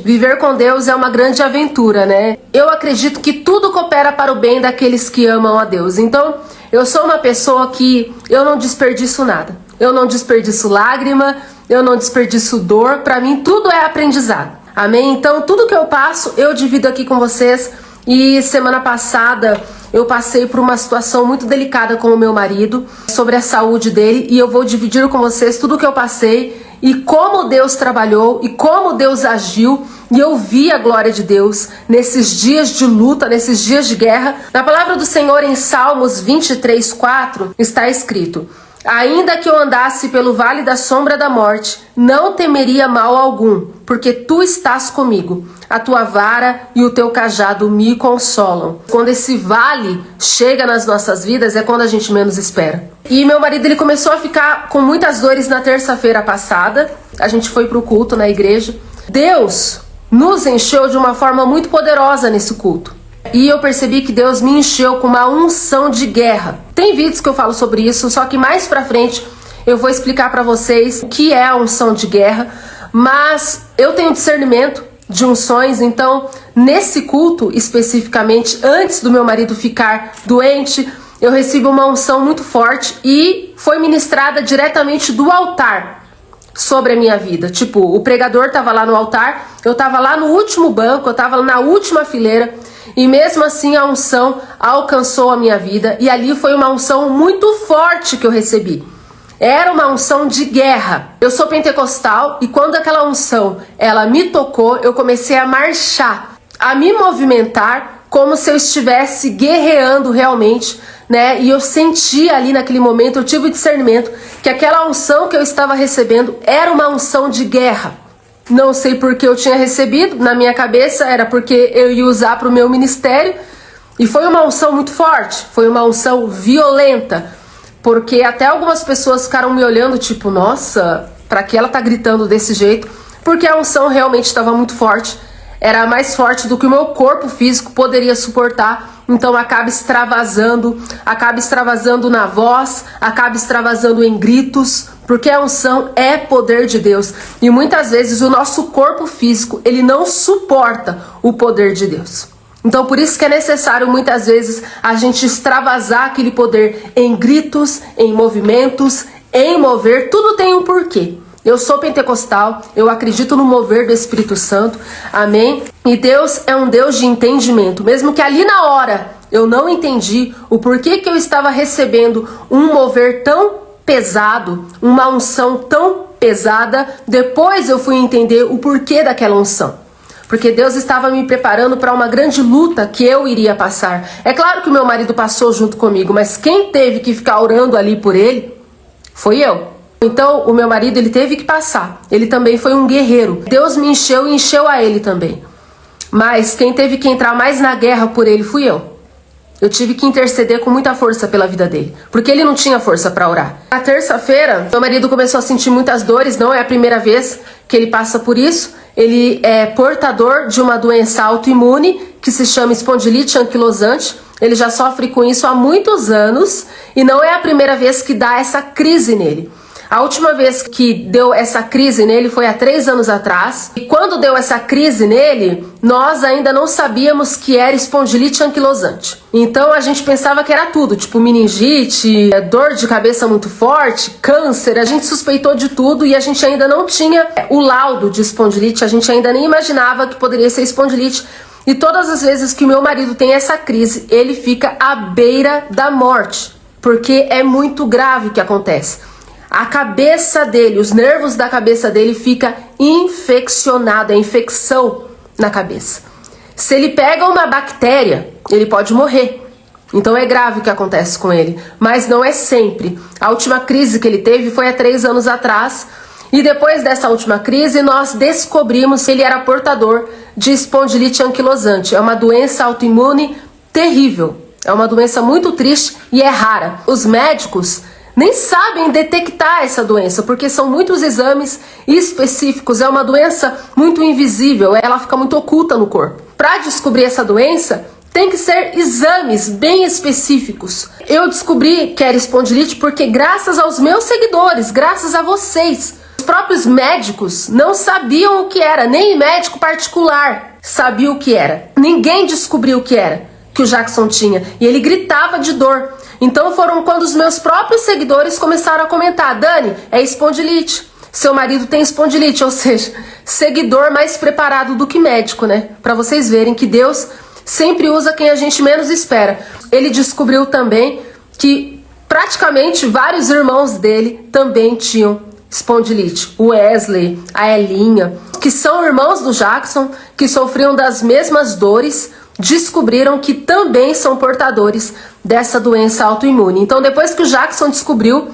Viver com Deus é uma grande aventura, né? Eu acredito que tudo coopera para o bem daqueles que amam a Deus. Então, eu sou uma pessoa que eu não desperdiço nada. Eu não desperdiço lágrima, eu não desperdiço dor. Para mim, tudo é aprendizado. Amém? Então, tudo que eu passo, eu divido aqui com vocês. E semana passada, eu passei por uma situação muito delicada com o meu marido, sobre a saúde dele. E eu vou dividir com vocês tudo que eu passei e como Deus trabalhou e como Deus agiu, e eu vi a glória de Deus nesses dias de luta, nesses dias de guerra. Na palavra do Senhor, em Salmos 23:4, está escrito: ainda que eu andasse pelo vale da sombra da morte, não temeria mal algum, porque tu estás comigo. A tua vara e o teu cajado me consolam. Quando esse vale chega nas nossas vidas, é quando a gente menos espera. E meu marido, ele começou a ficar com muitas dores na terça-feira passada. A gente foi pro culto na igreja. Deus nos encheu de uma forma muito poderosa nesse culto. E eu percebi que Deus me encheu com uma unção de guerra. Tem vídeos que eu falo sobre isso, só que mais pra frente eu vou explicar pra vocês o que é a unção de guerra. Mas eu tenho discernimento de unções, então nesse culto especificamente, antes do meu marido ficar doente, eu recebi uma unção muito forte e foi ministrada diretamente do altar sobre a minha vida. Tipo, o pregador estava lá no altar, eu estava lá no último banco, eu estava na última fileira, e mesmo assim a unção alcançou a minha vida, e ali foi uma unção muito forte que eu recebi. Era uma unção de guerra. Eu sou pentecostal e quando aquela unção ela me tocou, eu comecei a marchar, a me movimentar como se eu estivesse guerreando realmente, né? E eu senti ali naquele momento, eu tive o discernimento que aquela unção que eu estava recebendo era uma unção de guerra. Não sei por que eu tinha recebido, na minha cabeça era porque eu ia usar para o meu ministério, e foi uma unção muito forte, foi uma unção violenta. Porque até algumas pessoas ficaram me olhando, tipo, nossa, pra que ela tá gritando desse jeito? Porque a unção realmente estava muito forte. Era mais forte do que o meu corpo físico poderia suportar. Então acaba extravasando na voz, acaba extravasando em gritos, porque a unção é poder de Deus. E muitas vezes o nosso corpo físico, ele não suporta o poder de Deus. Então por isso que é necessário muitas vezes a gente extravasar aquele poder em gritos, em movimentos, em mover, tudo tem um porquê. Eu sou pentecostal, eu acredito no mover do Espírito Santo, amém? E Deus é um Deus de entendimento, mesmo que ali na hora eu não entendi o porquê que eu estava recebendo um mover tão pesado, uma unção tão pesada, depois eu fui entender o porquê daquela unção. Porque Deus estava me preparando para uma grande luta que eu iria passar. É claro que o meu marido passou junto comigo, mas quem teve que ficar orando ali por ele foi eu. Então o meu marido, ele teve que passar. Ele também foi um guerreiro. Deus me encheu e encheu a ele também. Mas quem teve que entrar mais na guerra por ele fui eu. Eu tive que interceder com muita força pela vida dele, porque ele não tinha força para orar. Na terça-feira, meu marido começou a sentir muitas dores, não é a primeira vez que ele passa por isso. Ele é portador de uma doença autoimune que se chama espondilite anquilosante. Ele já sofre com isso há muitos anos e não é a primeira vez que dá essa crise nele. A última vez que deu essa crise nele foi há 3 anos atrás. E quando deu essa crise nele, nós ainda não sabíamos que era espondilite anquilosante. Então a gente pensava que era tudo, tipo meningite, dor de cabeça muito forte, câncer. A gente suspeitou de tudo e a gente ainda não tinha o laudo de espondilite. A gente ainda nem imaginava que poderia ser espondilite. E todas as vezes que o meu marido tem essa crise, ele fica à beira da morte, porque é muito grave o que acontece. A cabeça dele, os nervos da cabeça dele fica infeccionado, é infecção na cabeça. Se ele pega uma bactéria, ele pode morrer. Então é grave o que acontece com ele, mas não é sempre. A última crise que ele teve foi há 3 anos atrás, e depois dessa última crise nós descobrimos que ele era portador de espondilite anquilosante. É uma doença autoimune terrível, é uma doença muito triste e é rara. Os médicos nem sabem detectar essa doença, porque são muitos exames específicos, é uma doença muito invisível, ela fica muito oculta no corpo. Para descobrir essa doença, tem que ser exames bem específicos. Eu descobri que era espondilite porque graças aos meus seguidores, graças a vocês, próprios médicos não sabiam o que era, nem médico particular sabia o que era. Ninguém descobriu o que era que o Jackson tinha, e ele gritava de dor. Então foram quando os meus próprios seguidores começaram a comentar: Dani, é espondilite, seu marido tem espondilite, ou seja, seguidor mais preparado do que médico, né? Para vocês verem que Deus sempre usa quem a gente menos espera. Ele descobriu também que praticamente vários irmãos dele também tinham espondilite. O Wesley, a Elinha, que são irmãos do Jackson, que sofriam das mesmas dores, descobriram que também são portadores dessa doença autoimune. Então, depois que o Jackson descobriu,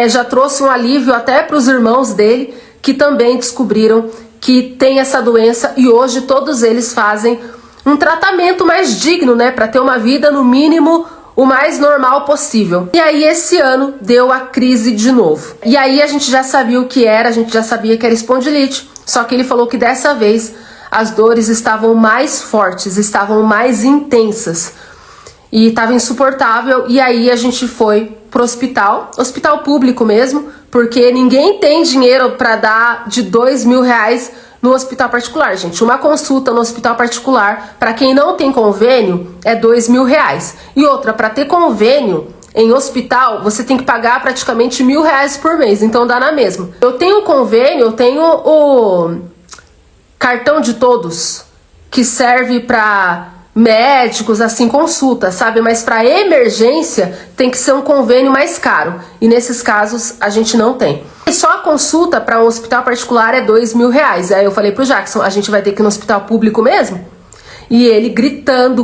já trouxe um alívio até para os irmãos dele, que também descobriram que tem essa doença, e hoje todos eles fazem um tratamento mais digno, né, para ter uma vida no mínimo o mais normal possível. E aí esse ano deu a crise de novo. E aí a gente já sabia o que era, a gente já sabia que era espondilite, só que ele falou que dessa vez as dores estavam mais fortes, estavam mais intensas e estava insuportável. E aí a gente foi pro hospital público mesmo, porque ninguém tem dinheiro para dar de R$2.000 no hospital particular, gente. Uma consulta no hospital particular, para quem não tem convênio, é R$2.000. E outra, para ter convênio em hospital, você tem que pagar praticamente R$1.000 por mês, então dá na mesma. Eu tenho convênio, eu tenho o cartão de todos, que serve para médicos, assim, consulta, sabe? Mas para emergência tem que ser um convênio mais caro. E nesses casos a gente não tem. E só a consulta para um hospital particular é R$2.000. Aí eu falei pro Jackson, a gente vai ter que ir no hospital público mesmo? E ele gritando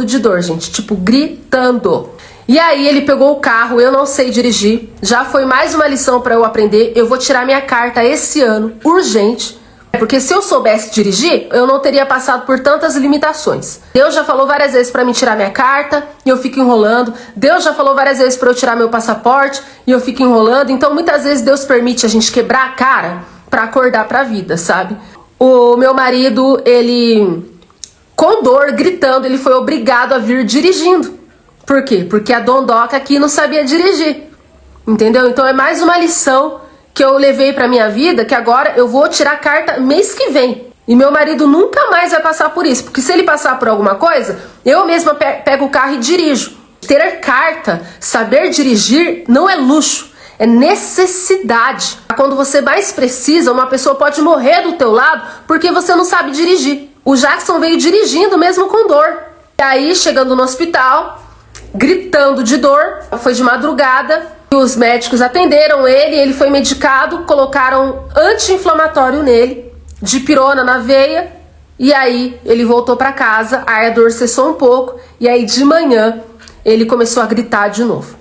de dor, gente. Tipo, gritando. E aí ele pegou o carro, eu não sei dirigir. Já foi mais uma lição para eu aprender. Eu vou tirar minha carta esse ano, urgente. Porque se eu soubesse dirigir, eu não teria passado por tantas limitações. Deus já falou várias vezes para me tirar minha carta e eu fico enrolando. Deus já falou várias vezes para eu tirar meu passaporte e eu fico enrolando. Então muitas vezes Deus permite a gente quebrar a cara para acordar para a vida, sabe? O meu marido, ele, com dor, gritando, ele foi obrigado a vir dirigindo. Por quê? Porque a dondoca aqui não sabia dirigir. Entendeu? Então é mais uma lição que eu levei pra minha vida, que agora eu vou tirar a carta mês que vem. E meu marido nunca mais vai passar por isso, porque se ele passar por alguma coisa, eu mesma pego o carro e dirijo. Ter carta, saber dirigir, não é luxo, é necessidade. Quando você mais precisa, uma pessoa pode morrer do teu lado porque você não sabe dirigir. O Jackson veio dirigindo mesmo com dor. E aí, chegando no hospital, gritando de dor, foi de madrugada. Os médicos atenderam ele foi medicado, colocaram anti-inflamatório nele, dipirona na veia, e aí ele voltou para casa, a dor cessou um pouco, e aí de manhã ele começou a gritar de novo.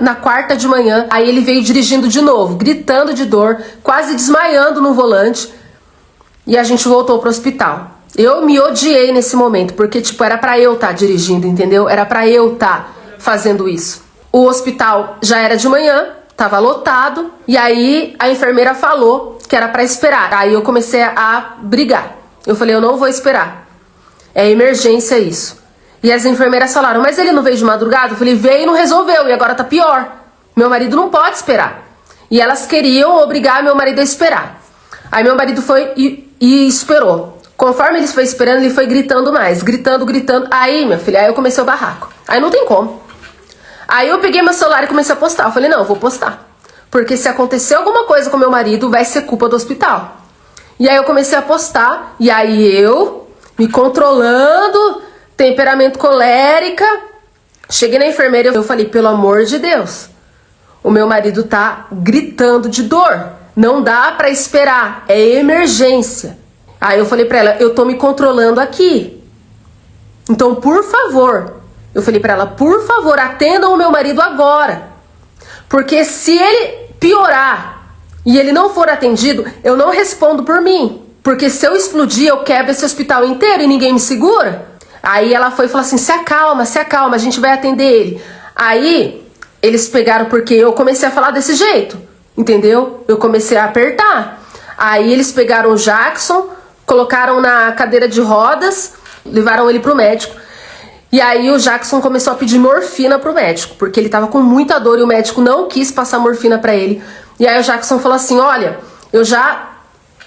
Na quarta de manhã, aí ele veio dirigindo de novo, gritando de dor, quase desmaiando no volante, e a gente voltou pro hospital. Eu me odiei nesse momento, porque tipo, era pra eu estar dirigindo, entendeu? Era pra eu estar fazendo isso. O hospital já era de manhã, tava lotado, e aí a enfermeira falou que era pra esperar. Aí eu comecei a brigar. Eu falei, eu não vou esperar. É emergência isso. E as enfermeiras falaram, mas ele não veio de madrugada? Eu falei, veio e não resolveu, e agora tá pior. Meu marido não pode esperar. E elas queriam obrigar meu marido a esperar. Aí meu marido foi e esperou. Conforme ele foi esperando, ele foi gritando mais, gritando. Aí, minha filha, aí eu comecei o barraco. Aí não tem como. Aí eu peguei meu celular e comecei a postar. Eu falei, não, eu vou postar. Porque se acontecer alguma coisa com meu marido, vai ser culpa do hospital. E aí eu comecei a postar. E aí eu, me controlando, temperamento colérica, cheguei na enfermeira e eu falei, pelo amor de Deus, o meu marido tá gritando de dor. Não dá pra esperar, é emergência. Aí eu falei pra ela, eu tô me controlando aqui. Então, por favor... Eu falei pra ela, por favor, atendam o meu marido agora. Porque se ele piorar e ele não for atendido, eu não respondo por mim. Porque se eu explodir, eu quebro esse hospital inteiro e ninguém me segura. Aí ela foi e falou assim, se acalma, a gente vai atender ele. Aí eles pegaram, porque eu comecei a falar desse jeito, entendeu? Eu comecei a apertar. Aí eles pegaram o Jackson, colocaram na cadeira de rodas, levaram ele pro médico. E aí o Jackson começou a pedir morfina pro médico, porque ele tava com muita dor e o médico não quis passar morfina pra ele. E aí o Jackson falou assim, olha, eu já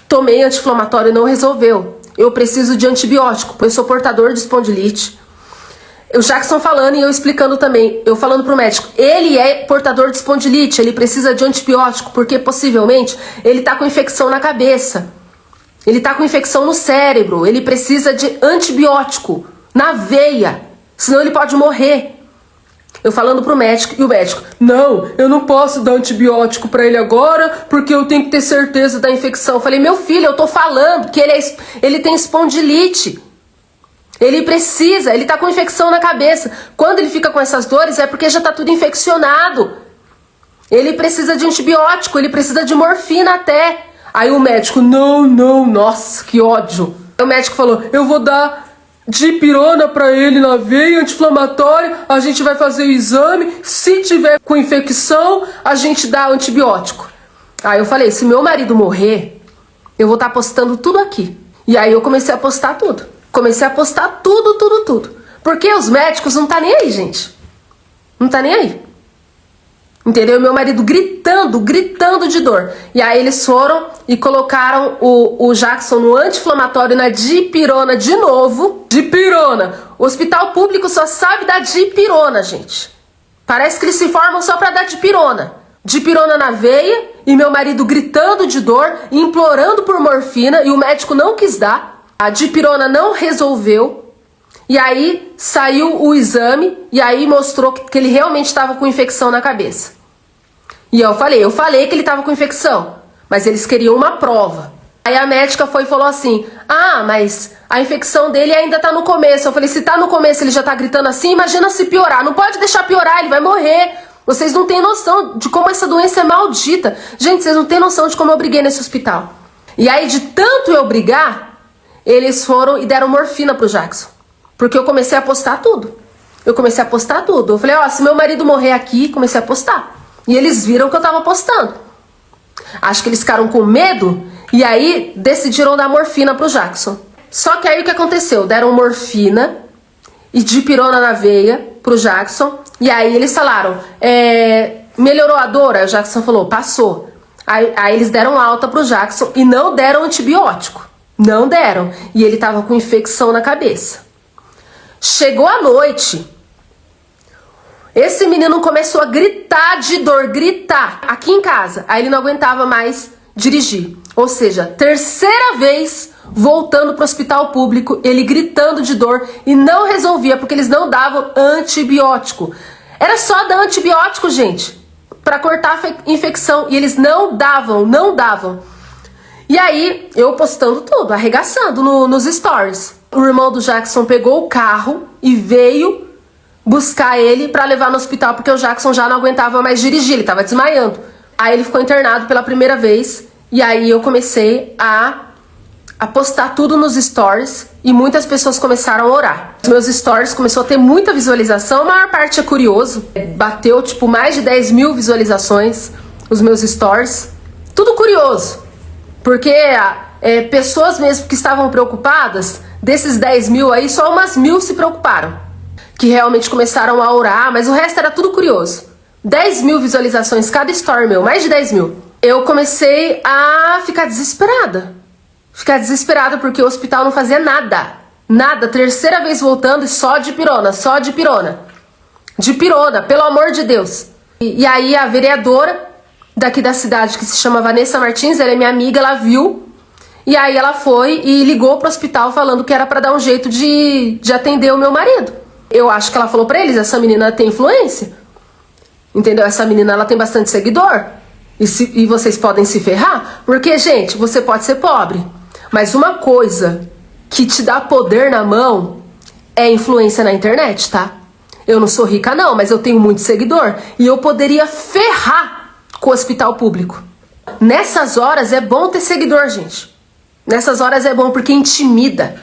tomei anti-inflamatório e não resolveu. Eu preciso de antibiótico, pois sou portador de espondilite. O Jackson falando e eu explicando também, eu falando pro médico, ele é portador de espondilite, ele precisa de antibiótico, porque possivelmente ele tá com infecção na cabeça, ele tá com infecção no cérebro, ele precisa de antibiótico na veia, senão ele pode morrer. Eu falando pro médico e o médico, não, eu não posso dar antibiótico pra ele agora, porque eu tenho que ter certeza da infecção. Eu falei, meu filho, eu tô falando que ele tem espondilite. Ele precisa, ele tá com infecção na cabeça. Quando ele fica com essas dores é porque já tá tudo infeccionado. Ele precisa de antibiótico, ele precisa de morfina até. Aí o médico, não, nossa, que ódio. O médico falou, eu vou dar dipirona pra ele na veia, anti-inflamatório, a gente vai fazer o exame, se tiver com infecção, a gente dá antibiótico. Aí eu falei, se meu marido morrer, eu vou estar postando tudo aqui. E aí eu comecei a postar tudo. Comecei a postar tudo. Porque os médicos não tá nem aí, gente. Não tá nem aí. Entendeu? Meu marido gritando de dor. E aí eles foram e colocaram o Jackson no anti-inflamatório, na dipirona de novo. Dipirona. O hospital público só sabe dar dipirona, gente. Parece que eles se formam só pra dar dipirona. Dipirona na veia e meu marido gritando de dor, implorando por morfina e o médico não quis dar. A dipirona não resolveu. E aí saiu o exame e aí mostrou que ele realmente estava com infecção na cabeça. E eu falei que ele estava com infecção, mas eles queriam uma prova. Aí a médica foi e falou assim, mas a infecção dele ainda tá no começo. Eu falei, se tá no começo ele já tá gritando assim, imagina se piorar. Não pode deixar piorar, ele vai morrer. Vocês não têm noção de como essa doença é maldita. Gente, vocês não têm noção de como eu briguei nesse hospital. E aí de tanto eu brigar, eles foram e deram morfina pro Jackson. Porque eu comecei a postar tudo. Eu falei, se meu marido morrer aqui, comecei a postar. E eles viram que eu tava postando. Acho que eles ficaram com medo e aí decidiram dar morfina pro Jackson. Só que aí o que aconteceu? Deram morfina e dipirona na veia pro Jackson. E aí eles falaram, melhorou a dor? Aí o Jackson falou, passou. Aí eles deram alta pro Jackson e não deram antibiótico. Não deram. E ele tava com infecção na cabeça. Chegou a noite, esse menino começou a gritar de dor, gritar, aqui em casa. Aí ele não aguentava mais dirigir. Ou seja, terceira vez voltando pro hospital público, ele gritando de dor e não resolvia, porque eles não davam antibiótico. Era só dar antibiótico, gente, para cortar a infecção. E eles não davam. E aí, eu postando tudo, arregaçando nos stories. O irmão do Jackson pegou o carro e veio buscar ele pra levar no hospital, porque o Jackson já não aguentava mais dirigir, ele tava desmaiando. Aí ele ficou internado pela primeira vez, e aí eu comecei a postar tudo nos stories, e muitas pessoas começaram a orar. Os meus stories começou a ter muita visualização, a maior parte é curioso. Bateu, mais de 10 mil visualizações, os meus stories. Tudo curioso. Porque pessoas mesmo que estavam preocupadas, desses 10 mil aí, só umas 1000 se preocuparam. Que realmente começaram a orar, mas o resto era tudo curioso. 10 mil visualizações cada story meu, mais de 10 mil. Eu comecei a ficar desesperada. Porque o hospital não fazia nada. Nada, terceira vez voltando e só dipirona. Dipirona, pelo amor de Deus. E aí a vereadora daqui da cidade, que se chama Vanessa Martins, ela é minha amiga, ela viu. E aí ela foi e ligou pro hospital falando que era pra dar um jeito de atender o meu marido. Eu acho que ela falou pra eles, essa menina tem influência. Entendeu? Essa menina, ela tem bastante seguidor. E vocês podem se ferrar. Porque, gente, você pode ser pobre. Mas uma coisa que te dá poder na mão é influência na internet, tá? Eu não sou rica não, mas eu tenho muito seguidor. E eu poderia ferrar com o hospital público. Nessas horas é bom ter seguidor, gente. Nessas horas é bom porque intimida.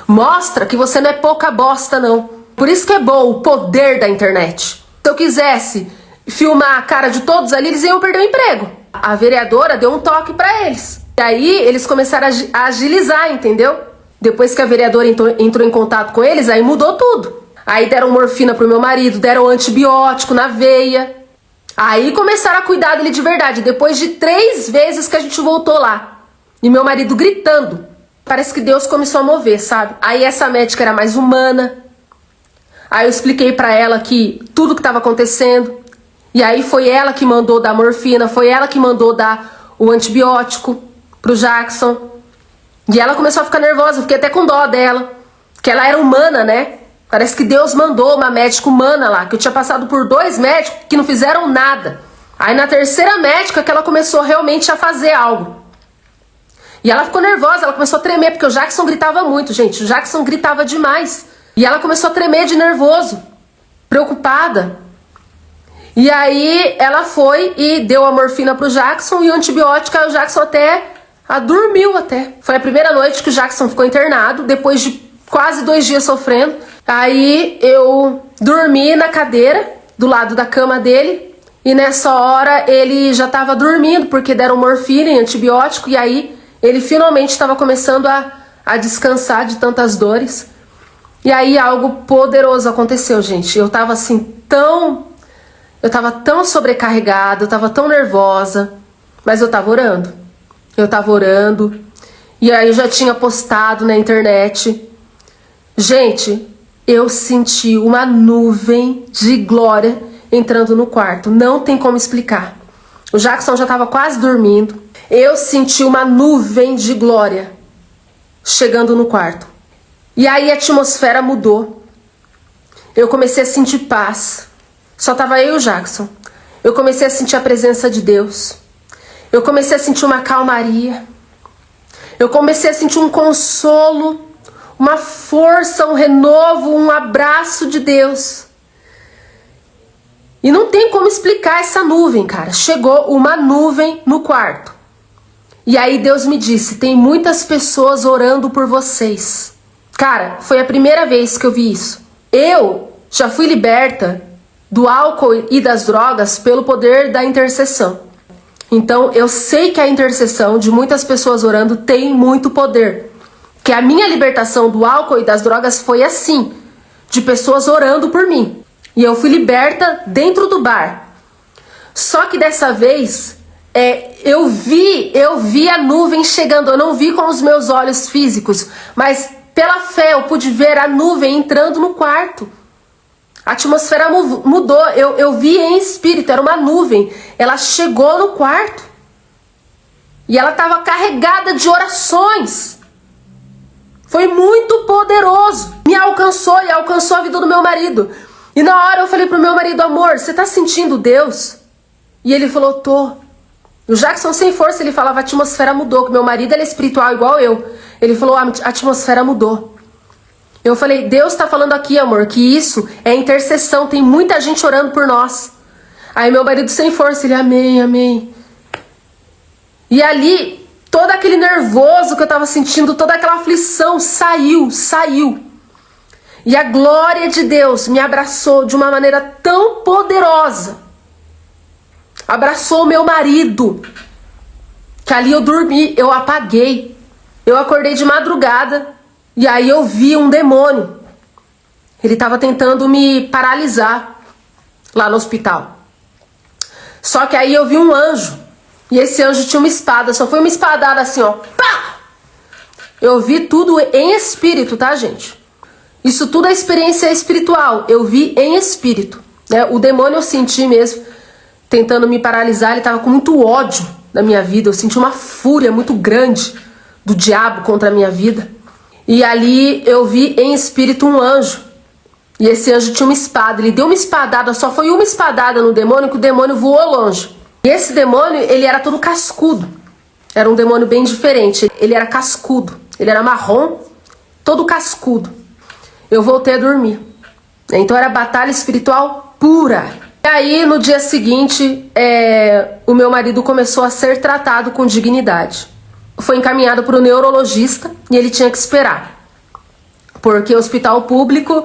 Mostra que você não é pouca bosta, não. Por isso que é bom o poder da internet. Se eu quisesse filmar a cara de todos ali, eles iam perder o emprego. A vereadora deu um toque pra eles. E aí eles começaram a agilizar, entendeu? Depois que a vereadora entrou em contato com eles, aí mudou tudo. Aí deram morfina pro meu marido, deram antibiótico na veia. Aí começaram a cuidar dele de verdade, depois de 3 vezes que a gente voltou lá. E meu marido gritando. Parece que Deus começou a mover, sabe? Aí essa médica era mais humana. Aí eu expliquei pra ela que tudo que estava acontecendo. E aí foi ela que mandou dar morfina, foi ela que mandou dar o antibiótico pro Jackson. E ela começou a ficar nervosa, eu fiquei até com dó dela. Que ela era humana, né? Parece que Deus mandou uma médica humana lá, que eu tinha passado por 2 médicos que não fizeram nada. Aí na 3ª médica que ela começou realmente a fazer algo. E ela ficou nervosa, ela começou a tremer, porque o Jackson gritava muito, gente. O Jackson gritava demais. E ela começou a tremer de nervoso, preocupada. E aí ela foi e deu a morfina pro Jackson e o antibiótico, aí o Jackson até dormiu até. Foi a primeira noite que o Jackson ficou internado, depois de quase 2 dias sofrendo. Aí eu dormi na cadeira do lado da cama dele e nessa hora ele já estava dormindo porque deram morfina e antibiótico e aí ele finalmente estava começando a descansar de tantas dores. E aí algo poderoso aconteceu, gente. Eu tava assim eu tava tão sobrecarregada, eu tava tão nervosa, mas eu tava orando. Eu tava orando e aí eu já tinha postado na internet. Gente, eu senti uma nuvem de glória entrando no quarto. Não tem como explicar. O Jackson já estava quase dormindo. Eu senti uma nuvem de glória chegando no quarto. E aí a atmosfera mudou. Eu comecei a sentir paz. Só tava eu e o Jackson. Eu comecei a sentir a presença de Deus. Eu comecei a sentir uma calmaria. Eu comecei a sentir um consolo, uma força, um renovo, um abraço de Deus. E não tem como explicar essa nuvem, cara. Chegou uma nuvem no quarto. E aí Deus me disse, tem muitas pessoas orando por vocês. Cara, foi a primeira vez que eu vi isso. Eu já fui liberta do álcool e das drogas pelo poder da intercessão. Então eu sei que a intercessão de muitas pessoas orando tem muito poder. Que a minha libertação do álcool e das drogas foi assim, de pessoas orando por mim. E eu fui liberta dentro do bar. Só que dessa vez, eu vi a nuvem chegando. Eu não vi com os meus olhos físicos, mas pela fé eu pude ver a nuvem entrando no quarto. A atmosfera mudou, eu vi em espírito, era uma nuvem. Ela chegou no quarto. E ela estava carregada de orações. Foi muito poderoso. Me alcançou e alcançou a vida do meu marido. E na hora eu falei pro meu marido, amor, você tá sentindo Deus? E ele falou, tô. O Jackson sem força, ele falava, a atmosfera mudou. Que meu marido ele é espiritual igual eu. Ele falou, a atmosfera mudou. Eu falei, Deus tá falando aqui, amor, que isso é intercessão. Tem muita gente orando por nós. Aí meu marido sem força, ele, amém, amém. E ali, todo aquele nervoso que eu tava sentindo, toda aquela aflição, saiu. E a glória de Deus me abraçou de uma maneira tão poderosa. Abraçou o meu marido. Que ali eu dormi, eu apaguei. Eu acordei de madrugada e aí eu vi um demônio. Ele tava tentando me paralisar lá no hospital. Só que aí eu vi um anjo. E esse anjo tinha uma espada, só foi uma espadada assim, ó. Pá! Eu vi tudo em espírito, tá, gente? Isso tudo é experiência espiritual. Eu vi em espírito, né? O demônio eu senti mesmo, tentando me paralisar. Ele tava com muito ódio na minha vida. Eu senti uma fúria muito grande do diabo contra a minha vida. E ali eu vi em espírito um anjo. E esse anjo tinha uma espada. Ele deu uma espadada, só foi uma espadada no demônio, que o demônio voou longe. E esse demônio, ele era todo cascudo. Era um demônio bem diferente. Ele era cascudo. Ele era marrom, todo cascudo. Eu voltei a dormir. Então era batalha espiritual pura. E aí, no dia seguinte, o meu marido começou a ser tratado com dignidade. Foi encaminhado para o neurologista e ele tinha que esperar. Porque hospital público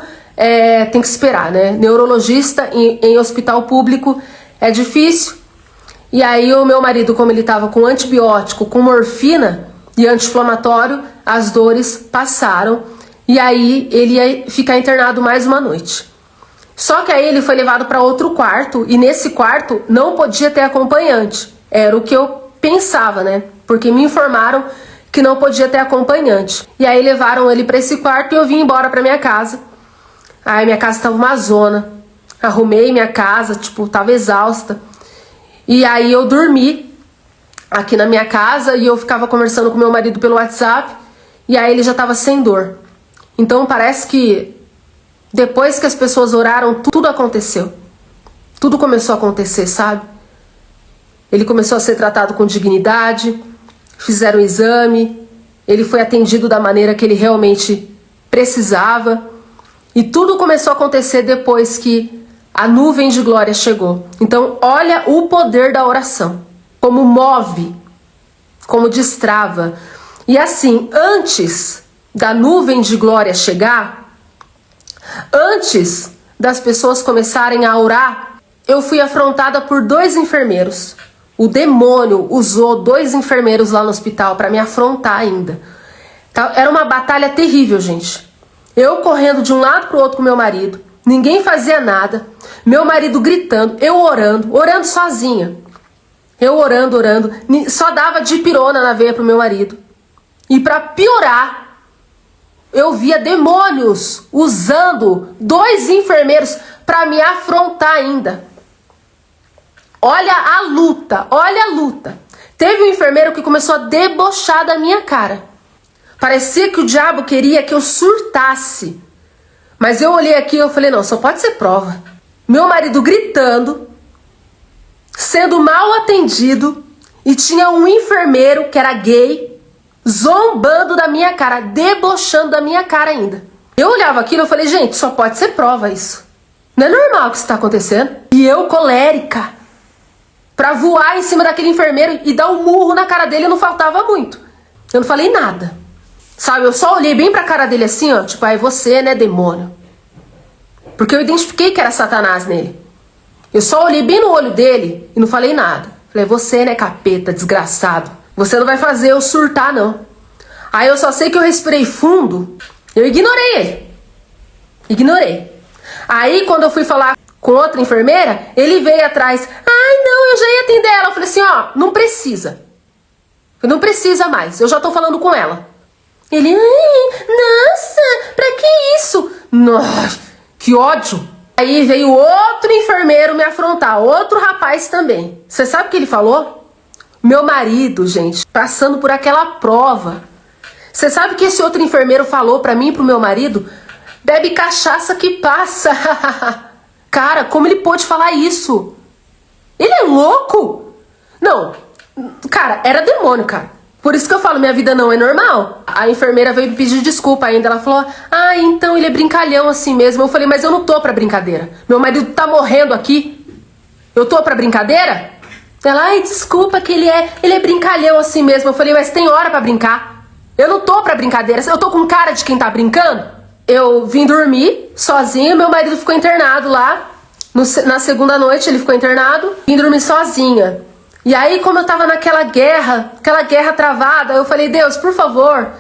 tem que esperar, né? Neurologista em hospital público é difícil. E aí o meu marido, como ele estava com antibiótico, com morfina e anti-inflamatório, as dores passaram. E aí ele ia ficar internado mais uma noite. Só que aí ele foi levado para outro quarto e nesse quarto não podia ter acompanhante. Era o que eu pensava, né? Porque me informaram que não podia ter acompanhante. E aí levaram ele para esse quarto e eu vim embora para minha casa. Aí minha casa tava uma zona. Arrumei minha casa, tipo, tava exausta. E aí eu dormi aqui na minha casa e eu ficava conversando com meu marido pelo WhatsApp. E aí ele já tava sem dor. Então parece que depois que as pessoas oraram, tudo aconteceu. Tudo começou a acontecer, sabe? Ele começou a ser tratado com dignidade, fizeram o exame, ele foi atendido da maneira que ele realmente precisava. E tudo começou a acontecer depois que a nuvem de glória chegou. Então, olha o poder da oração. Como move, como destrava. E assim, antes da nuvem de glória chegar, antes das pessoas começarem a orar, eu fui afrontada por 2 enfermeiros. O demônio usou 2 enfermeiros lá no hospital para me afrontar ainda. Era uma batalha terrível, gente. Eu correndo de um lado para o outro com meu marido. Ninguém fazia nada. Meu marido gritando, eu orando sozinha. Eu orando. Só dava dipirona na veia pro meu marido. E para piorar, eu via demônios usando 2 enfermeiros para me afrontar ainda. Olha a luta, olha a luta. Teve um enfermeiro que começou a debochar da minha cara. Parecia que o diabo queria que eu surtasse. Mas eu olhei aqui e eu falei, não, só pode ser prova. Meu marido gritando, sendo mal atendido, e tinha um enfermeiro que era gay, zombando da minha cara, debochando da minha cara ainda. Eu olhava aquilo e eu falei, gente, só pode ser prova isso. Não é normal o que está acontecendo. E eu, colérica, pra voar em cima daquele enfermeiro e dar um murro na cara dele, não faltava muito. Eu não falei nada. Sabe, eu só olhei bem pra cara dele assim, ó, tipo, aí você, né, demônio? Porque eu identifiquei que era Satanás nele. Eu só olhei bem no olho dele e não falei nada. Falei, você, né, capeta, desgraçado? Você não vai fazer eu surtar, não. Aí eu só sei que eu respirei fundo, eu ignorei ele. Ignorei. Aí quando eu fui falar com outra enfermeira, ele veio atrás. Ai, não, eu já ia atender ela. Eu falei assim, ó, não precisa. Não precisa mais, eu já tô falando com ela. Ele, ai, nossa, pra que isso? Nossa, que ódio. Aí veio outro enfermeiro me afrontar, outro rapaz também. Você sabe o que ele falou? Meu marido, gente, passando por aquela prova. Você sabe o que esse outro enfermeiro falou pra mim e pro meu marido? Bebe cachaça que passa. Cara, como ele pôde falar isso? Ele é louco? Não, cara, era demônio, cara. Por isso que eu falo, minha vida não é normal. A enfermeira veio me pedir desculpa ainda. Ela falou, ah, então ele é brincalhão assim mesmo. Eu falei, mas eu não tô pra brincadeira. Meu marido tá morrendo aqui. Eu tô pra brincadeira? Ela, ai, desculpa que ele é brincalhão assim mesmo. Eu falei, mas tem hora pra brincar. Eu não tô pra brincadeira. Eu tô com cara de quem tá brincando. Eu vim dormir sozinha. Meu marido ficou internado lá. Na segunda noite ele ficou internado. Vim dormir sozinha. E aí, como eu tava naquela guerra travada, eu falei, Deus, por favor,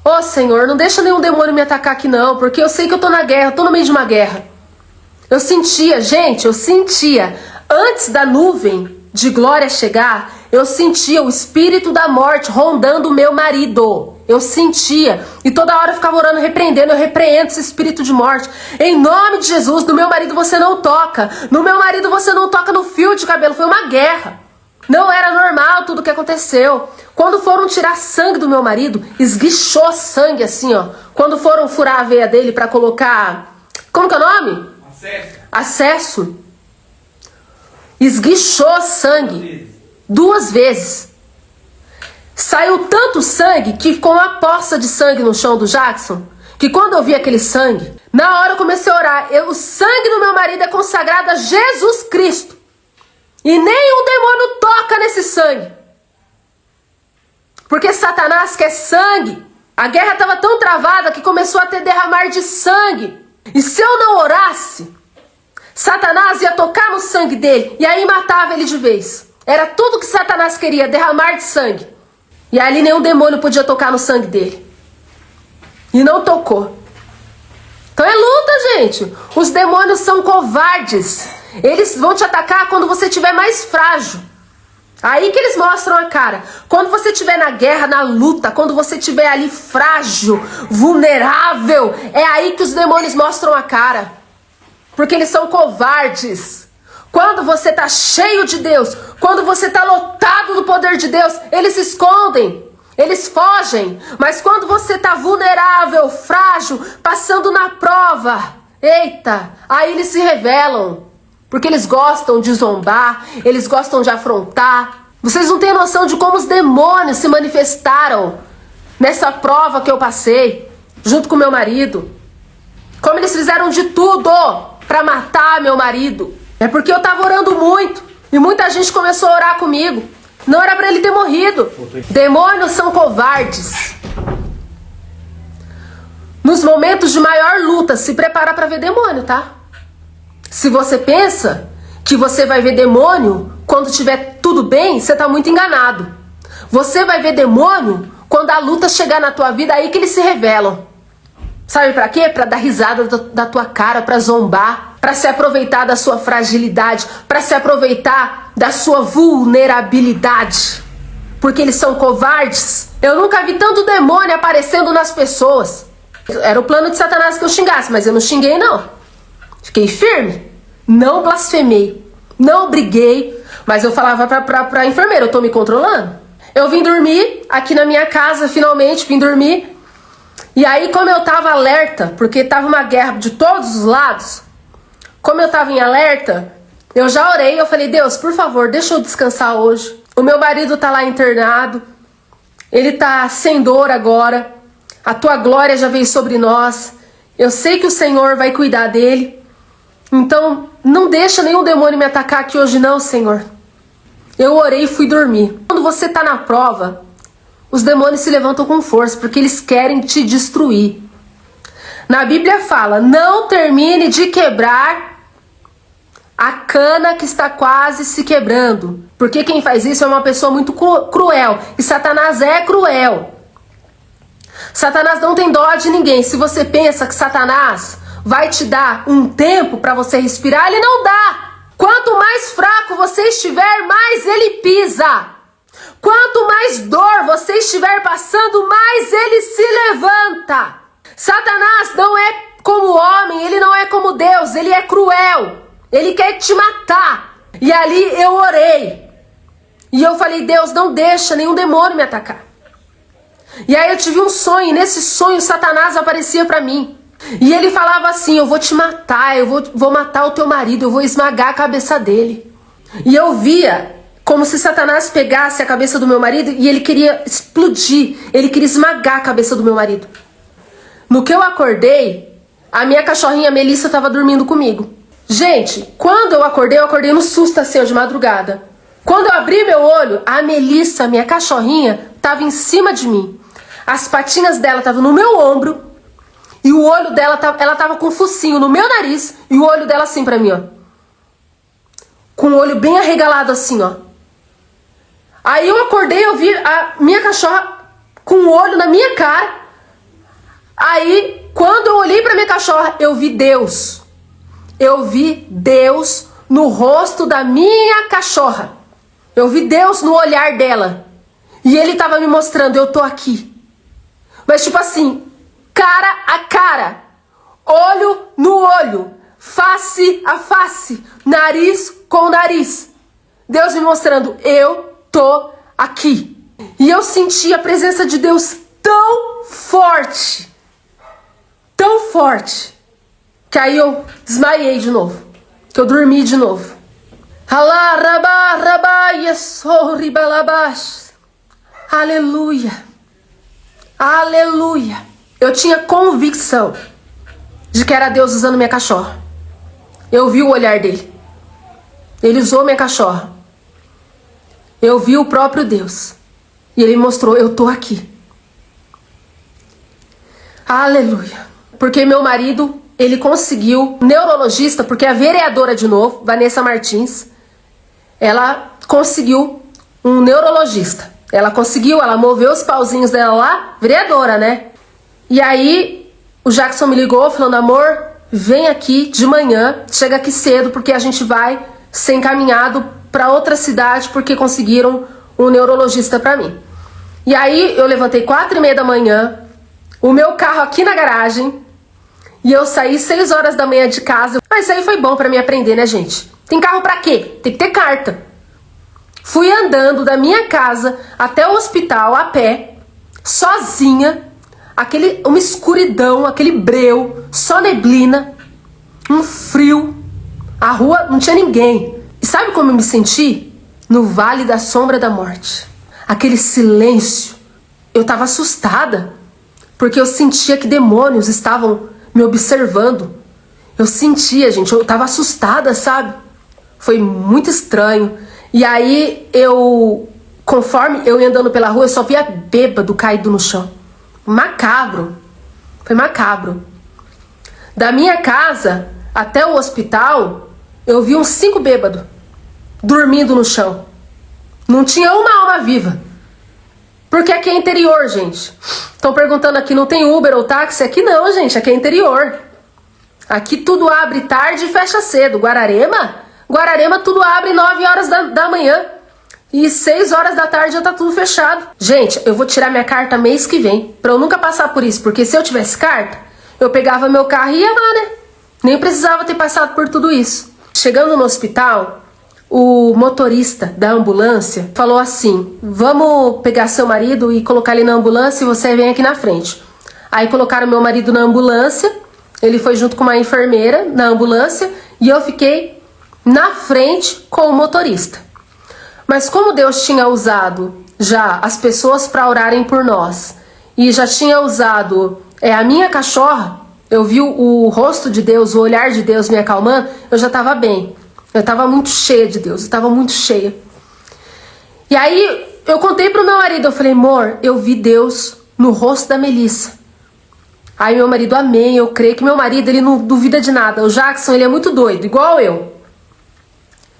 ô Senhor, não deixa nenhum demônio me atacar aqui não, porque eu sei que eu tô na guerra, eu tô no meio de uma guerra. Eu sentia, gente, antes da nuvem de glória chegar, eu sentia o espírito da morte rondando o meu marido. Eu sentia, e toda hora eu ficava orando, repreendendo, eu repreendo esse espírito de morte. Em nome de Jesus, no meu marido você não toca, no meu marido você não toca no fio de cabelo, foi uma guerra. Não era normal tudo que aconteceu. Quando foram tirar sangue do meu marido, esguichou sangue assim, ó. Quando foram furar a veia dele pra colocar... Como que é o nome? Acesso. Esguichou sangue. 2 vezes. Saiu tanto sangue que ficou uma poça de sangue no chão do Jackson, que quando eu vi aquele sangue, na hora eu comecei a orar. O sangue do meu marido é consagrado a Jesus Cristo. E nenhum demônio toca nesse sangue. Porque Satanás quer sangue. A guerra estava tão travada que começou a ter derramar de sangue. E se eu não orasse, Satanás ia tocar no sangue dele e aí matava ele de vez. Era tudo que Satanás queria, derramar de sangue. E ali nenhum demônio podia tocar no sangue dele. E não tocou. Então é luta, gente. Os demônios são covardes. Eles vão te atacar quando você estiver mais frágil. Aí que eles mostram a cara. Quando você estiver na guerra, na luta, quando você estiver ali frágil, vulnerável, é aí que os demônios mostram a cara. Porque eles são covardes. Quando você está cheio de Deus, quando você está lotado do poder de Deus, eles se escondem, eles fogem. Mas quando você está vulnerável, frágil, passando na prova, eita, aí eles se revelam. Porque eles gostam de zombar, eles gostam de afrontar. Vocês não têm noção de como os demônios se manifestaram nessa prova que eu passei, junto com meu marido. Como eles fizeram de tudo para matar meu marido. É porque eu tava orando muito. E muita gente começou a orar comigo. Não era para ele ter morrido. Demônios são covardes. Nos momentos de maior luta, se prepara para ver demônio, tá? Se você pensa que você vai ver demônio quando tiver tudo bem, você tá muito enganado. Você vai ver demônio quando a luta chegar na tua vida, aí que eles se revelam. Sabe pra quê? Pra dar risada da tua cara, pra zombar, pra se aproveitar da sua fragilidade, pra se aproveitar da sua vulnerabilidade. Porque eles são covardes. Eu nunca vi tanto demônio aparecendo nas pessoas. Era o plano de Satanás que eu xingasse, mas eu não xinguei não. Fiquei firme, não blasfemei, não briguei, mas eu falava pra enfermeira, eu tô me controlando. Eu vim dormir aqui na minha casa, finalmente, vim dormir. E aí, como eu tava alerta, porque tava uma guerra de todos os lados, como eu tava em alerta, eu já orei, eu falei, Deus, por favor, deixa eu descansar hoje. O meu marido tá lá internado, ele tá sem dor agora, a tua glória já veio sobre nós, eu sei que o Senhor vai cuidar dele. Então, não deixa nenhum demônio me atacar aqui hoje não, Senhor. Eu orei e fui dormir. Quando você tá na prova, os demônios se levantam com força, porque eles querem te destruir. Na Bíblia fala, não termine de quebrar a cana que está quase se quebrando. Porque quem faz isso é uma pessoa muito cruel. E Satanás é cruel. Satanás não tem dó de ninguém. Se você pensa que Satanás vai te dar um tempo para você respirar, ele não dá. Quanto mais fraco você estiver, mais ele pisa. Quanto mais dor você estiver passando, mais ele se levanta. Satanás não é como homem, ele não é como Deus, ele é cruel. Ele quer te matar. E ali eu orei. E eu falei, Deus, não deixa nenhum demônio me atacar. E aí eu tive um sonho, e nesse sonho Satanás aparecia para mim. E ele falava assim, eu vou te matar, eu vou matar o teu marido, eu vou esmagar a cabeça dele. E eu via como se Satanás pegasse a cabeça do meu marido e ele queria explodir, ele queria esmagar a cabeça do meu marido. No que eu acordei, a minha cachorrinha Melissa estava dormindo comigo. Gente, quando eu acordei no susto assim, de madrugada. Quando eu abri meu olho, a Melissa, minha cachorrinha, estava em cima de mim. As patinhas dela estavam no meu ombro. E o olho dela, ela tava com um focinho no meu nariz. E o olho dela assim pra mim, ó. Com o olho bem arregalado assim, ó. Aí eu acordei, eu vi a minha cachorra com o olho na minha cara. Aí, quando eu olhei pra minha cachorra, eu vi Deus. Eu vi Deus no rosto da minha cachorra. Eu vi Deus no olhar dela. E ele tava me mostrando, eu tô aqui. Mas tipo assim, cara a cara, olho no olho, face a face, nariz com nariz. Deus me mostrando, eu tô aqui. E eu senti a presença de Deus tão forte, que aí eu desmaiei de novo, que eu dormi de novo. Aleluia, aleluia. Eu tinha convicção de que era Deus usando minha cachorra. Eu vi o olhar dele. Ele usou minha cachorra. Eu vi o próprio Deus. E ele me mostrou, eu tô aqui. Aleluia. Porque meu marido, ele conseguiu, neurologista, porque a vereadora de novo, Vanessa Martins, ela conseguiu um neurologista. Ela conseguiu, ela moveu os pauzinhos dela lá, vereadora, né? E aí, o Jackson me ligou falando, amor, vem aqui de manhã, chega aqui cedo, porque a gente vai ser encaminhado para outra cidade, porque conseguiram um neurologista para mim. E aí eu levantei 4h30 da manhã, o meu carro aqui na garagem, e eu saí 6 horas da manhã de casa. Mas isso aí foi bom para mim aprender, né, gente? Tem carro para quê? Tem que ter carta. Fui andando da minha casa até o hospital a pé, sozinha, uma escuridão, aquele breu, só neblina, um frio, a rua não tinha ninguém. E sabe como eu me senti? No vale da sombra da morte. Aquele silêncio. Eu tava assustada, porque eu sentia que demônios estavam me observando. Eu sentia, gente, eu tava assustada, sabe? Foi muito estranho. E aí conforme eu ia andando pela rua, eu só via bêbado caído no chão. Macabro. Foi macabro. Da minha casa até o hospital, eu vi uns 5 bêbados dormindo no chão. Não tinha uma alma viva. Porque aqui é interior, gente. Estão perguntando aqui, não tem Uber ou táxi? Aqui não, gente, aqui é interior. Aqui tudo abre tarde e fecha cedo. Guararema tudo abre 9 horas da manhã. E 6 horas da tarde já tá tudo fechado. Gente, eu vou tirar minha carta mês que vem, pra eu nunca passar por isso. Porque se eu tivesse carta, eu pegava meu carro e ia lá, né? Nem precisava ter passado por tudo isso. Chegando no hospital, o motorista da ambulância falou assim: vamos pegar seu marido e colocar ele na ambulância e você vem aqui na frente. Aí colocaram meu marido na ambulância, ele foi junto com uma enfermeira na ambulância e eu fiquei na frente com o motorista. Mas como Deus tinha usado já as pessoas para orarem por nós e já tinha usado a minha cachorra, eu vi o rosto de Deus, o olhar de Deus me acalmando, eu já estava bem. Eu estava muito cheia de Deus, eu estava muito cheia. E aí eu contei pro meu marido, eu falei: amor, eu vi Deus no rosto da Melissa. Aí meu marido: amém, eu creio. Que meu marido, ele não duvida de nada. O Jackson, ele é muito doido, igual eu.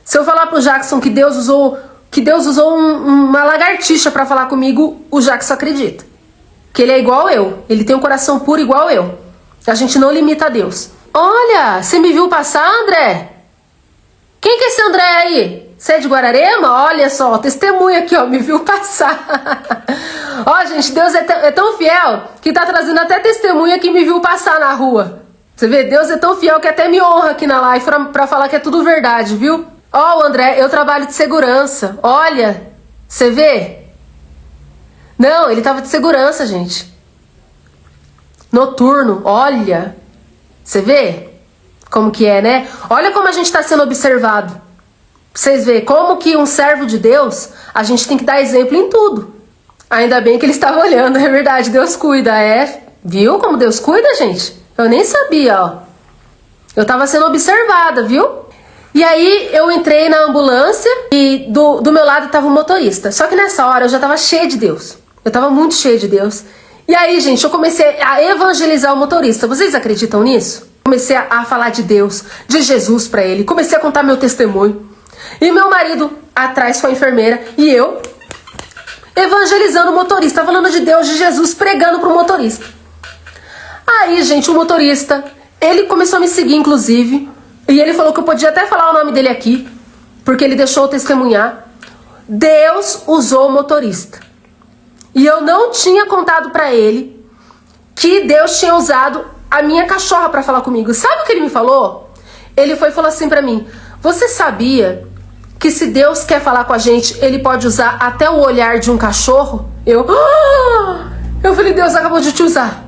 Se eu falar pro Jackson que Deus usou uma lagartixa para falar comigo, o Jackson acredita. Que ele é igual eu, ele tem um coração puro igual eu. A gente não limita a Deus. Olha, você me viu passar, André? Quem que é esse André aí? Você é de Guararema? Olha só, testemunha aqui, ó, me viu passar. Ó, gente, Deus é tão fiel que tá trazendo até testemunha que me viu passar na rua. Você vê, Deus é tão fiel que até me honra aqui na live pra falar que é tudo verdade, viu? Ó, André, eu trabalho de segurança. Olha, você vê? Não, ele tava de segurança, gente. Noturno, olha. Você vê? Como que é, né? Olha como a gente está sendo observado. Pra vocês verem como que um servo de Deus, a gente tem que dar exemplo em tudo. Ainda bem que ele estava olhando, é verdade, Deus cuida, viu como Deus cuida, gente? Eu nem sabia, ó. Eu estava sendo observada, viu? E aí eu entrei na ambulância e do meu lado estava o motorista. Só que nessa hora eu já estava cheia de Deus. Eu estava muito cheia de Deus. E aí, gente, eu comecei a evangelizar o motorista. Vocês acreditam nisso? Comecei a falar de Deus, de Jesus pra ele. Comecei a contar meu testemunho. E meu marido atrás com a enfermeira. E eu evangelizando o motorista. Falando de Deus, de Jesus, pregando pro motorista. Aí, gente, o motorista, ele começou a me seguir, inclusive. E ele falou que eu podia até falar o nome dele aqui. Porque ele deixou eu testemunhar. Deus usou o motorista. E eu não tinha contado pra ele que Deus tinha usado a minha cachorra pra falar comigo. Sabe o que ele me falou? Ele falou assim pra mim: você sabia que se Deus quer falar com a gente, ele pode usar até o olhar de um cachorro? Eu falei: Deus acabou de te usar.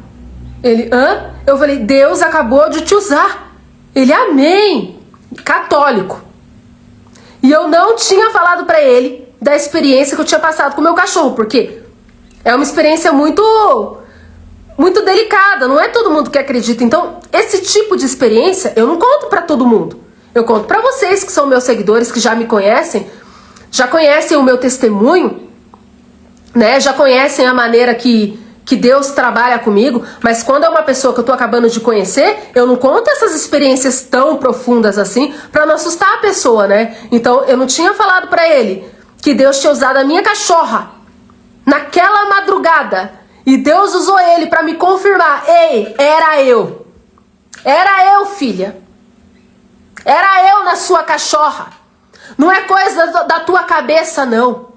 Ele: hã? Eu falei: Deus acabou de te usar. Ele: amém. Católico. E eu não tinha falado pra ele da experiência que eu tinha passado com o meu cachorro, porque é uma experiência muito delicada, não é todo mundo que acredita. Então, esse tipo de experiência eu não conto pra todo mundo. Eu conto pra vocês que são meus seguidores, que já me conhecem, já conhecem o meu testemunho, né? Já conhecem a maneira que Deus trabalha comigo. Mas quando é uma pessoa que eu tô acabando de conhecer, eu não conto essas experiências tão profundas assim pra não assustar a pessoa, né? Então, eu não tinha falado pra ele que Deus tinha usado a minha cachorra naquela madrugada. E Deus usou ele pra me confirmar: ei, era eu. Era eu, filha. Era eu na sua cachorra. Não é coisa da tua cabeça, não.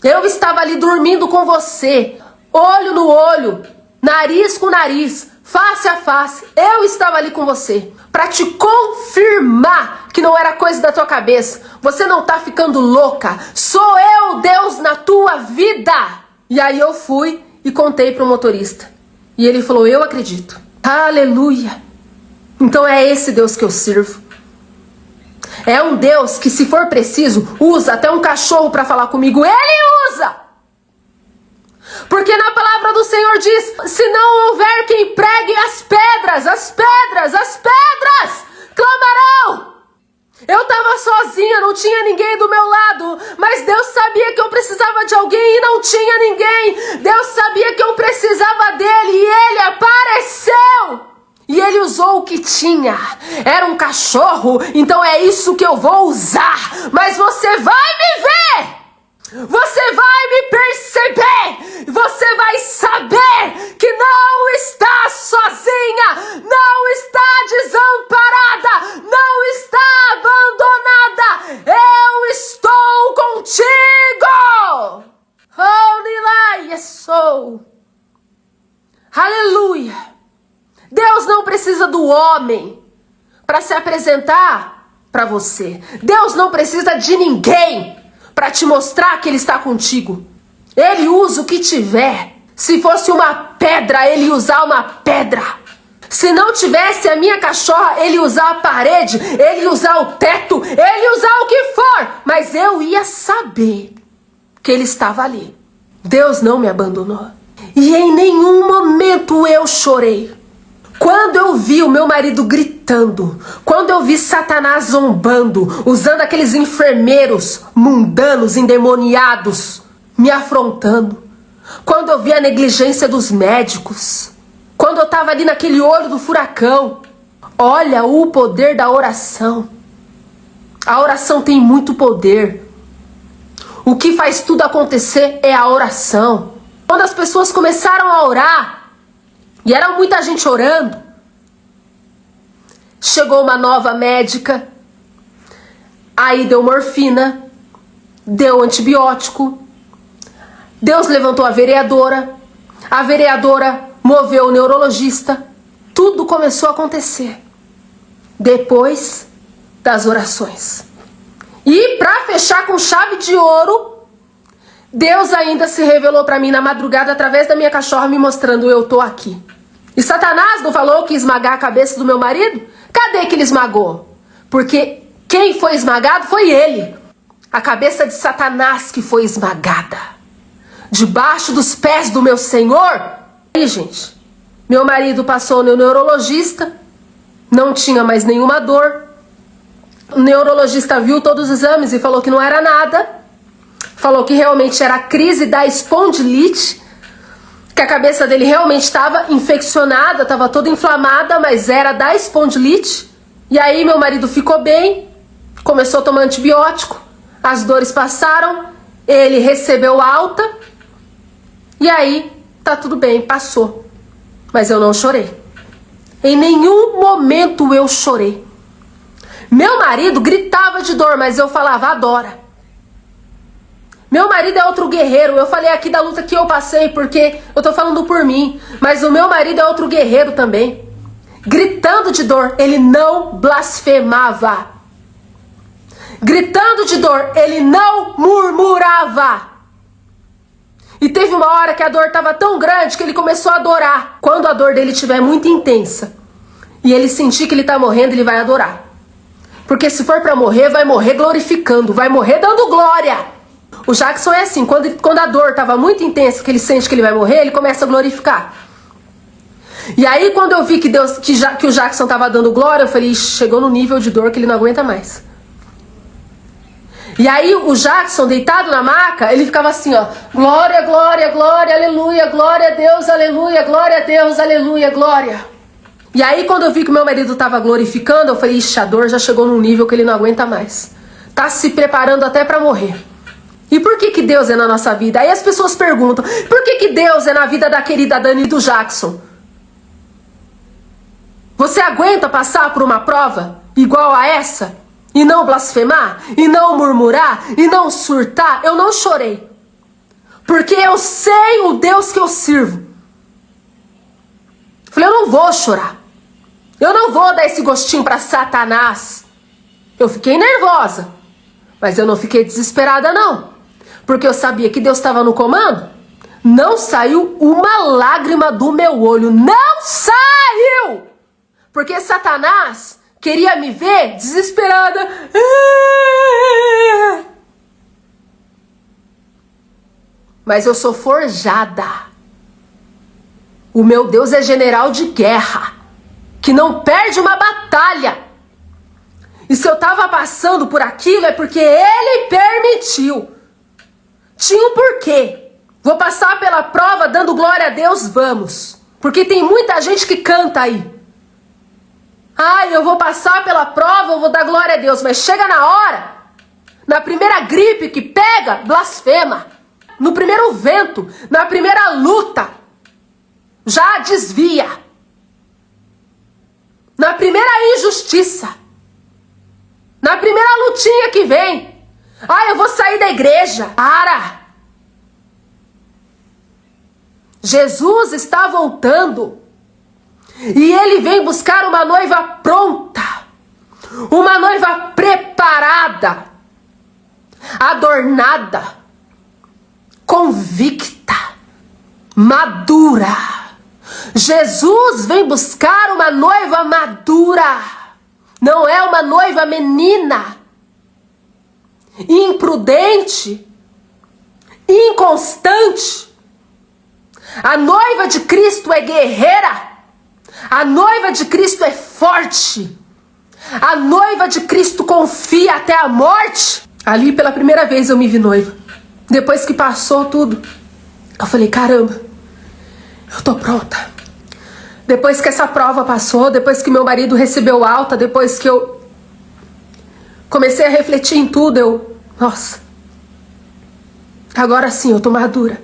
Eu estava ali dormindo com você, olho no olho, nariz com nariz, face a face. Eu estava ali com você para te confirmar que não era coisa da tua cabeça. Você não tá ficando louca. Sou eu, Deus, na tua vida. E aí eu fui e contei pro motorista. E ele falou, eu acredito. Aleluia. Então é esse Deus que eu sirvo. É um Deus que, se for preciso, usa até um cachorro para falar comigo. Ele usa! Porque na palavra do Senhor diz, se não houver quem pregue, as pedras clamarão. Eu estava sozinha, não tinha ninguém do meu lado, mas Deus sabia que eu precisava de alguém e não tinha ninguém. Deus sabia que eu precisava dele e ele apareceu. E ele usou o que tinha. Era um cachorro, então é isso que eu vou usar. Mas você vai me ver. Você vai me perceber. Você vai saber que não está sozinha. Não está desamparada. Não está abandonada. Eu estou contigo. Oh, Nilai, sou. Aleluia. Deus não precisa do homem para se apresentar para você. Deus não precisa de ninguém para te mostrar que ele está contigo. Ele usa o que tiver. Se fosse uma pedra, ele ia usar uma pedra. Se não tivesse a minha cachorra, ele ia usar a parede, ele ia usar o teto, ele ia usar o que for. Mas eu ia saber que ele estava ali. Deus não me abandonou. E em nenhum momento eu chorei. Quando eu vi o meu marido gritando, quando eu vi Satanás zombando, usando aqueles enfermeiros mundanos, endemoniados, me afrontando, quando eu vi a negligência dos médicos, quando eu estava ali naquele olho do furacão, olha o poder da oração. A oração tem muito poder. O que faz tudo acontecer é a oração. Quando as pessoas começaram a orar, e era muita gente orando, chegou uma nova médica, aí deu morfina, deu antibiótico, Deus levantou a vereadora moveu o neurologista, tudo começou a acontecer depois das orações. E para fechar com chave de ouro, Deus ainda se revelou para mim na madrugada através da minha cachorra, me mostrando eu tô aqui. E Satanás não falou que ia esmagar a cabeça do meu marido? Cadê que ele esmagou? Porque quem foi esmagado foi ele. A cabeça de Satanás que foi esmagada. Debaixo dos pés do meu Senhor. E, gente, meu marido passou no neurologista, não tinha mais nenhuma dor. O neurologista viu todos os exames e falou que não era nada. Falou que realmente era a crise da espondilite, que a cabeça dele realmente estava infeccionada, estava toda inflamada, mas era da espondilite. E aí meu marido ficou bem, começou a tomar antibiótico, as dores passaram, ele recebeu alta, e aí tá tudo bem, passou. Mas eu não chorei. Em nenhum momento eu chorei. Meu marido gritava de dor, mas eu falava, adora. Meu marido é outro guerreiro. Eu falei aqui da luta que eu passei, porque eu tô falando por mim. Mas o meu marido é outro guerreiro também. Gritando de dor, ele não blasfemava. Gritando de dor, ele não murmurava. E teve uma hora que a dor estava tão grande que ele começou a adorar. Quando a dor dele estiver muito intensa e ele sentir que ele tá morrendo, ele vai adorar. Porque se for para morrer, vai morrer glorificando, vai morrer dando glória. O Jackson é assim, quando a dor estava muito intensa, que ele sente que ele vai morrer, ele começa a glorificar. E aí quando eu vi que o Jackson estava dando glória, eu falei, chegou no nível de dor que ele não aguenta mais. E aí o Jackson, deitado na maca, ele ficava assim, ó, glória, glória, glória, aleluia, glória a Deus, aleluia, glória a Deus, aleluia, glória. E aí quando eu vi que meu marido estava glorificando, eu falei, ixi, a dor já chegou num nível que ele não aguenta mais. Tá se preparando até para morrer. E por que Deus é na nossa vida? Aí as pessoas perguntam, por que Deus é na vida da querida Dani e do Jackson? Você aguenta passar por uma prova igual a essa? E não blasfemar? E não murmurar? E não surtar? Eu não chorei. Porque eu sei o Deus que eu sirvo. Falei, eu não vou chorar. Eu não vou dar esse gostinho para Satanás. Eu fiquei nervosa. Mas eu não fiquei desesperada, não. Porque eu sabia que Deus estava no comando. Não saiu uma lágrima do meu olho. Não saiu! Porque Satanás queria me ver desesperada. Mas eu sou forjada. O meu Deus é general de guerra, que não perde uma batalha. E se eu estava passando por aquilo é porque Ele permitiu. Tinha um porquê. Vou passar pela prova dando glória a Deus, vamos. Porque tem muita gente que canta aí. Ai, eu vou passar pela prova, eu vou dar glória a Deus. Mas chega na hora, na primeira gripe que pega, blasfema. No primeiro vento, na primeira luta, já desvia. Na primeira injustiça, na primeira lutinha que vem, ai, eu vou sair da igreja. Para! Jesus está voltando. E Ele vem buscar uma noiva pronta. Uma noiva preparada. Adornada. Convicta. Madura. Jesus vem buscar uma noiva madura. Não é uma noiva menina. Imprudente. Inconstante. A noiva de Cristo é guerreira. A noiva de Cristo é forte. A noiva de Cristo confia até a morte. Ali pela primeira vez eu me vi noiva. Depois que passou tudo, eu falei, caramba, eu tô pronta. Depois que essa prova passou, depois que meu marido recebeu alta, depois que eu comecei a refletir em tudo, nossa, agora sim eu tô madura.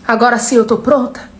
Agora sim eu tô pronta.